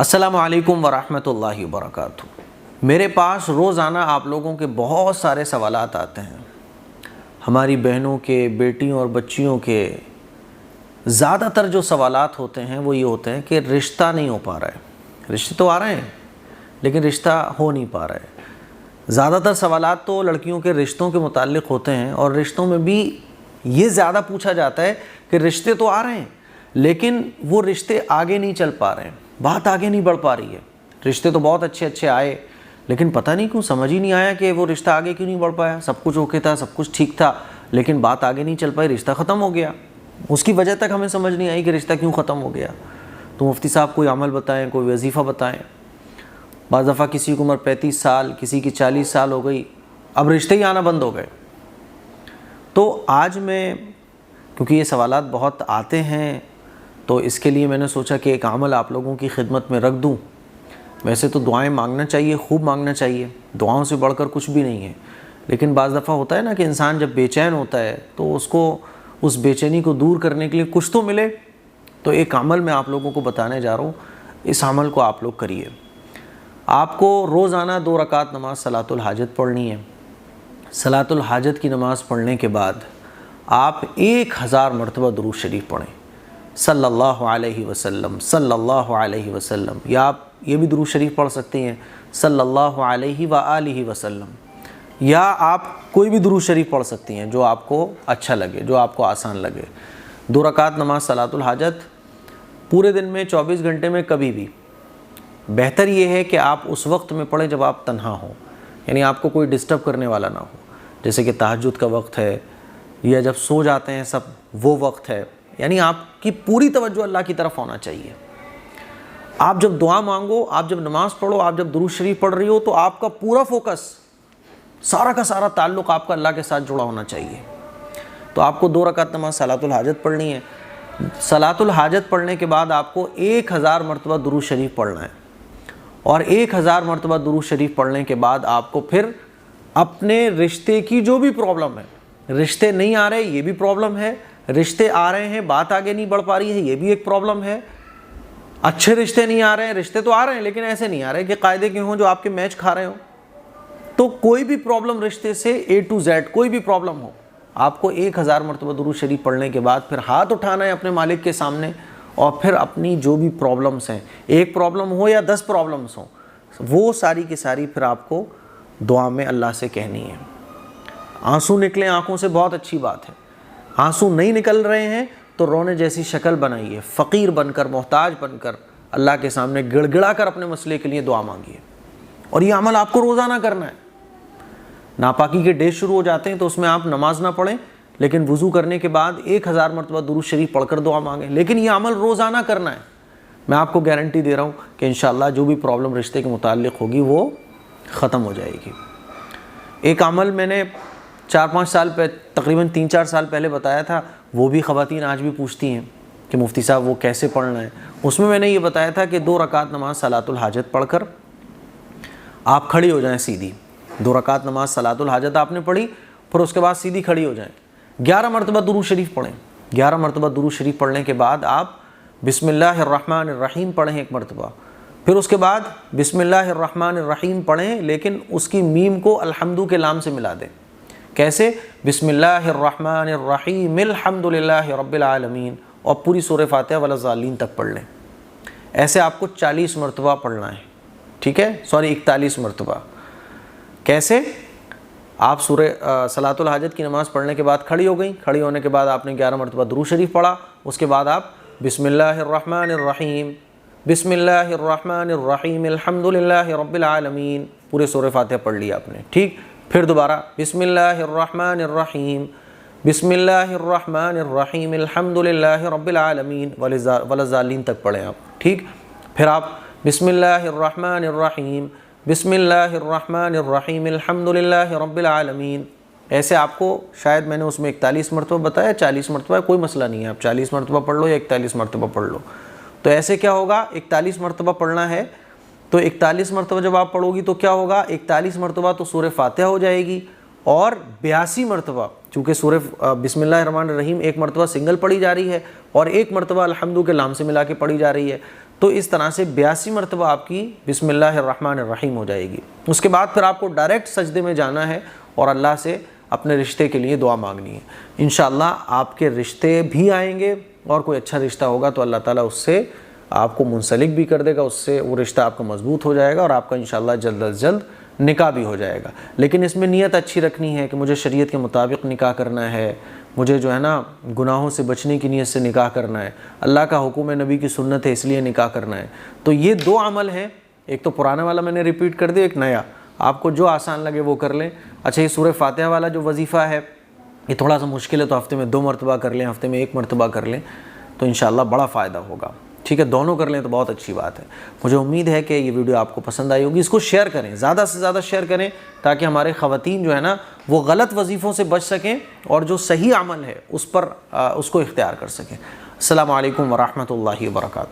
السلام علیکم ورحمۃ اللہ وبرکاتہ۔ میرے پاس روزانہ آپ لوگوں کے بہت سارے سوالات آتے ہیں، ہماری بہنوں کے، بیٹیوں اور بچیوں کے۔ زیادہ تر جو سوالات ہوتے ہیں وہ یہ ہوتے ہیں کہ رشتہ نہیں ہو پا رہا ہے، رشتے تو آ رہے ہیں لیکن رشتہ ہو نہیں پا رہا ہے۔ زیادہ تر سوالات تو لڑکیوں کے رشتوں کے متعلق ہوتے ہیں، اور رشتوں میں بھی یہ زیادہ پوچھا جاتا ہے کہ رشتے تو آ رہے ہیں لیکن وہ رشتے آگے نہیں چل پا رہے ہیں، بات آگے نہیں بڑھ پا رہی ہے۔ رشتے تو بہت اچھے اچھے آئے لیکن پتہ نہیں کیوں سمجھ ہی نہیں آیا کہ وہ رشتہ آگے کیوں نہیں بڑھ پایا۔ سب کچھ اوکے تھا، سب کچھ ٹھیک تھا، لیکن بات آگے نہیں چل پائی، رشتہ ختم ہو گیا۔ اس کی وجہ تک ہمیں سمجھ نہیں آئی کہ رشتہ کیوں ختم ہو گیا۔ تو مفتی صاحب کوئی عمل بتائیں، کوئی وظیفہ بتائیں۔ بعض دفعہ کسی کی عمر 35 سال، کسی کی 40 سال ہو گئی، اب رشتے ہی آنا بند ہو گئے۔ تو آج میں، کیونکہ یہ سوالات بہت آتے ہیں، تو اس کے لیے میں نے سوچا کہ ایک عمل آپ لوگوں کی خدمت میں رکھ دوں۔ ویسے تو دعائیں مانگنا چاہیے، خوب مانگنا چاہیے، دعاؤں سے بڑھ کر کچھ بھی نہیں ہے، لیکن بعض دفعہ ہوتا ہے نا کہ انسان جب بے چین ہوتا ہے تو اس کو اس بے چینی کو دور کرنے کے لیے کچھ تو ملے۔ تو ایک عمل میں آپ لوگوں کو بتانے جا رہا ہوں، اس عمل کو آپ لوگ کریے۔ آپ کو روزانہ 2 رکعت نماز صلاۃ الحاجت پڑھنی ہے۔ صلاۃ الحاجت کی نماز پڑھنے کے بعد آپ 1000 مرتبہ درود شریف پڑھیں، صلی اللہ علیہ وسلم، صلی اللہ علیہ وسلم، یا آپ یہ بھی درود شریف پڑھ سکتے ہیں، صلی اللہ علیہ وآلہ وسلم، یا آپ کوئی بھی درود شریف پڑھ سکتی ہیں جو آپ کو اچھا لگے، جو آپ کو آسان لگے۔ 2 رکعت نماز صلاۃ الحاجت پورے دن میں 24 گھنٹے میں کبھی بھی۔ بہتر یہ ہے کہ آپ اس وقت میں پڑھیں جب آپ تنہا ہوں، یعنی آپ کو کوئی ڈسٹرب کرنے والا نہ ہو، جیسے کہ تہجد کا وقت ہے یا جب سو جاتے ہیں سب وہ وقت ہے، یعنی آپ کی پوری توجہ اللہ کی طرف ہونا چاہیے۔ آپ جب دعا مانگو، آپ جب نماز پڑھو، آپ جب درود شریف پڑھ رہی ہو تو آپ کا پورا فوکس، سارا کا سارا تعلق آپ کا اللہ کے ساتھ جڑا ہونا چاہیے۔ تو آپ کو 2 رکعت نماز صلاۃ الحاجت پڑھنی ہے۔ صلاۃ الحاجت پڑھنے کے بعد آپ کو 1000 مرتبہ درود شریف پڑھنا ہے، اور 1000 مرتبہ درود شریف پڑھنے کے بعد آپ کو پھر اپنے رشتے کی جو بھی پرابلم ہے، رشتے نہیں آ رہے یہ بھی پرابلم ہے، رشتے آ رہے ہیں بات آگے نہیں بڑھ پا رہی ہے یہ بھی ایک پرابلم ہے، اچھے رشتے نہیں آ رہے ہیں، رشتے تو آ رہے ہیں لیکن ایسے نہیں آ رہے کہ قاعدے کے ہوں جو آپ کے میچ کھا رہے ہوں۔ تو کوئی بھی پرابلم رشتے سے A to Z کوئی بھی پرابلم ہو، آپ کو 1000 مرتبہ درود شریف پڑھنے کے بعد پھر ہاتھ اٹھانا ہے اپنے مالک کے سامنے، اور پھر اپنی جو بھی پرابلمس ہیں، ایک پرابلم ہو یا 10 پرابلمس ہوں، وہ ساری کی ساری پھر آپ کو دعا میں اللہ سے کہنی ہے۔ آنسو نکلیں آنکھوں سے بہت اچھی بات ہے، آنسو نہیں نکل رہے ہیں تو رونے جیسی شکل بنائیے، فقیر بن کر، محتاج بن کر اللہ کے سامنے گڑ گڑا کر اپنے مسئلے کے لیے دعا مانگیے، اور یہ عمل آپ کو روزانہ کرنا ہے۔ ناپاکی کے ڈیز شروع ہو جاتے ہیں تو اس میں آپ نماز نہ پڑھیں، لیکن وضو کرنے کے بعد 1000 مرتبہ درود شریف پڑھ کر دعا مانگیں، لیکن یہ عمل روزانہ کرنا ہے۔ میں آپ کو گارنٹی دے رہا ہوں کہ انشاءاللہ جو بھی پرابلم رشتے کے متعلق ہوگی وہ ختم ہو جائے گی۔ ایک عمل میں نے 4-5 سال پہلے، تقریباً 3-4 سال پہلے بتایا تھا، وہ بھی خواتین آج بھی پوچھتی ہیں کہ مفتی صاحب وہ کیسے پڑھنا ہے۔ اس میں نے یہ بتایا تھا کہ 2 رکعت نماز صلاۃ الحاجت پڑھ کر آپ کھڑی ہو جائیں سیدھی۔ 2 رکعت نماز صلاۃ الحاجت آپ نے پڑھی، پھر اس کے بعد سیدھی کھڑی ہو جائیں، 11 مرتبہ درود شریف پڑھیں۔ 11 مرتبہ درود شریف پڑھنے کے بعد آپ بسم اللہ الرحمن الرحیم پڑھیں 1 مرتبہ، پھر اس کے بعد بسم اللہ الرحمن الرحیم پڑھیں، لیکن اس کی میم کو الحمد کے لام سے ملا دیں۔ کیسے؟ بسم اللہ الرحمن الرحیم الحمد للہ رب العالمین، اور پوری سورہ فاتحہ ولا ضالین تک پڑھ لیں۔ ایسے آپ کو 40 مرتبہ پڑھنا ہے، ٹھیک ہے، 41 مرتبہ۔ کیسے؟ آپ سورہ صلاۃ الحاجت کی نماز پڑھنے کے بعد کھڑی ہو گئیں، کھڑی ہونے کے بعد آپ نے 11 مرتبہ درود شریف پڑھا، اس کے بعد آپ بسم اللہ الرحمن الرحیم، بسم اللہ الرحمن الرحیم الحمد للہ رب العالمین، پورے سورہ فاتحہ پڑھ لیا آپ نے، ٹھیک۔ پھر دوبارہ بسم اللہ الرحمن الرحیم، بسم اللہ الرحمن الرحیم الحمد للہ رب العالمین ولا ضالین تک پڑھیں آپ، ٹھیک۔ پھر آپ بسم اللہ الرحمن الرحیم، بسم اللہ الرحمن الرحیم الحمد للہ رب العالمین۔ ایسے آپ کو شاید میں نے اس میں 41 مرتبہ بتایا، 40 مرتبہ کوئی مسئلہ نہیں ہے، آپ 40 مرتبہ پڑھ لو یا 41 مرتبہ پڑھ لو۔ تو ایسے کیا ہوگا، 41 مرتبہ پڑھنا ہے، تو 41 مرتبہ جب آپ پڑھو گی تو کیا ہوگا، 41 مرتبہ تو سورہ فاتحہ ہو جائے گی، اور 82 مرتبہ، چونکہ سورہ بسم اللہ الرحمن الرحیم 1 مرتبہ سنگل پڑھی جا رہی ہے اور 1 مرتبہ الحمد کے لام سے ملا کے پڑھی جا رہی ہے، تو اس طرح سے 82 مرتبہ آپ کی بسم اللہ الرحمن الرحیم ہو جائے گی۔ اس کے بعد پھر آپ کو ڈائریکٹ سجدے میں جانا ہے اور اللہ سے اپنے رشتے کے لیے دعا مانگنی ہے۔ انشاءاللہ آپ کے رشتے بھی آئیں گے، اور کوئی اچھا رشتہ ہوگا تو اللہ تعالیٰ اس سے آپ کو منسلک بھی کر دے گا، اس سے وہ رشتہ آپ کا مضبوط ہو جائے گا، اور آپ کا انشاءاللہ جلد از جلد نکاح بھی ہو جائے گا۔ لیکن اس میں نیت اچھی رکھنی ہے کہ مجھے شریعت کے مطابق نکاح کرنا ہے، مجھے جو ہے نا گناہوں سے بچنے کی نیت سے نکاح کرنا ہے، اللہ کا حکم ہے، نبی کی سنت ہے، اس لیے نکاح کرنا ہے۔ تو یہ 2 عمل ہیں، ایک تو پرانا والا میں نے ریپیٹ کر دیا، ایک نیا، آپ کو جو آسان لگے وہ کر لیں۔ اچھا، یہ سورہ فاتحہ والا جو وظیفہ ہے یہ تھوڑا سا مشکل ہے، تو ہفتے میں 2 مرتبہ کر لیں، ہفتے میں 1 مرتبہ کر لیں، تو انشاءاللہ بڑا فائدہ ہوگا۔ ٹھیک ہے، دونوں کر لیں تو بہت اچھی بات ہے۔ مجھے امید ہے کہ یہ ویڈیو آپ کو پسند آئی ہوگی۔ اس کو شیئر کریں، زیادہ سے زیادہ شیئر کریں، تاکہ ہمارے خواتین جو ہے نا وہ غلط وظیفوں سے بچ سکیں اور جو صحیح عمل ہے اس پر اس کو اختیار کر سکیں۔ السلام علیکم ورحمۃ اللہ وبرکاتہ۔